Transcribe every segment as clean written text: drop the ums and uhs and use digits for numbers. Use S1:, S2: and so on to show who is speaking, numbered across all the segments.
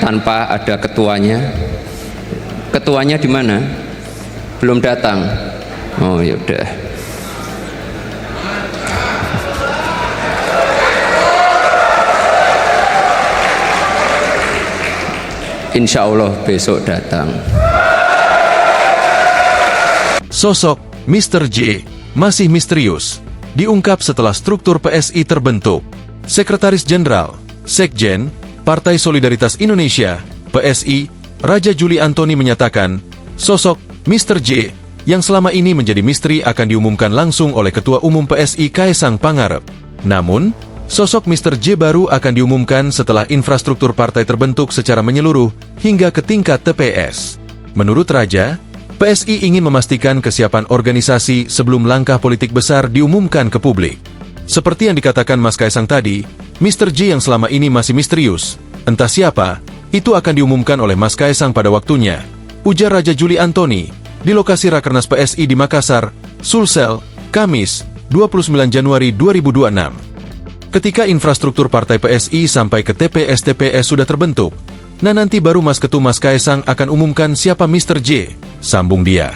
S1: tanpa ada ketuanya. Ketuanya di mana? Belum datang. Oh ya udah. Insya Allah besok datang.
S2: Sosok Mr. J masih misterius, diungkap setelah struktur PSI terbentuk. Sekretaris Jenderal, Sekjen, Partai Solidaritas Indonesia, PSI, Raja Juli Antoni menyatakan, sosok Mr. J yang selama ini menjadi misteri akan diumumkan langsung oleh Ketua Umum PSI Kaesang Pangarep. Namun, sosok Mr. J baru akan diumumkan setelah infrastruktur partai terbentuk secara menyeluruh hingga ke tingkat TPS. Menurut Raja, PSI ingin memastikan kesiapan organisasi sebelum langkah politik besar diumumkan ke publik. Seperti yang dikatakan Mas Kaesang tadi, Mr. J yang selama ini masih misterius, entah siapa, itu akan diumumkan oleh Mas Kaesang pada waktunya, ujar Raja Juli Antoni di lokasi Rakernas PSI di Makassar, Sulsel, Kamis, 29 Januari 2026. Ketika infrastruktur partai PSI sampai ke TPS-TPS sudah terbentuk, nah nanti baru Mas Ketum Mas Kaesang akan umumkan siapa Mr. J, sambung dia.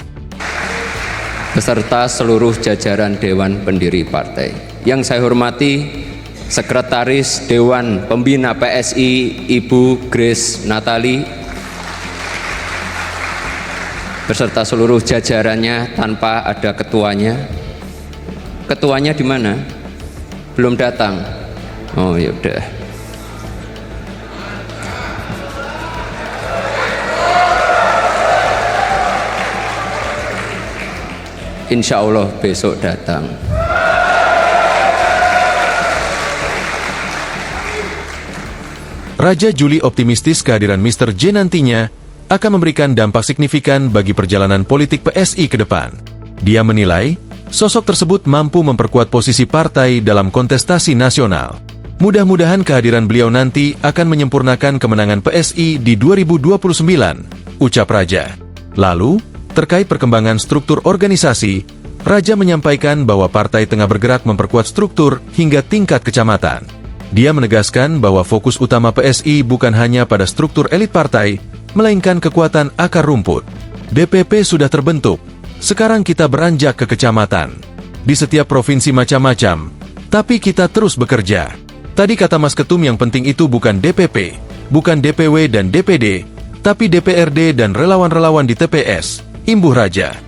S1: Beserta seluruh jajaran Dewan Pendiri Partai. Yang saya hormati Sekretaris Dewan Pembina PSI Ibu Grace Natali beserta seluruh jajarannya tanpa ada ketuanya. Ketuanya di mana? Belum datang. Oh ya udah. Insya Allah besok datang.
S2: Raja Juli optimistis kehadiran Mr. J nantinya akan memberikan dampak signifikan bagi perjalanan politik PSI ke depan. Dia menilai, sosok tersebut mampu memperkuat posisi partai dalam kontestasi nasional. Mudah-mudahan kehadiran beliau nanti akan menyempurnakan kemenangan PSI di 2029, ucap Raja. Lalu, terkait perkembangan struktur organisasi, Raja menyampaikan bahwa partai tengah bergerak memperkuat struktur hingga tingkat kecamatan. Dia menegaskan bahwa fokus utama PSI bukan hanya pada struktur elit partai, melainkan kekuatan akar rumput. DPP sudah terbentuk, sekarang kita beranjak ke kecamatan. Di setiap provinsi macam-macam, tapi kita terus bekerja. Tadi kata Mas Ketum yang penting itu bukan DPP, bukan DPW dan DPD, tapi DPRD dan relawan-relawan di TPS, imbuh Raja.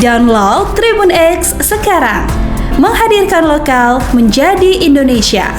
S3: Download Tribun X sekarang, menghadirkan lokal menjadi Indonesia.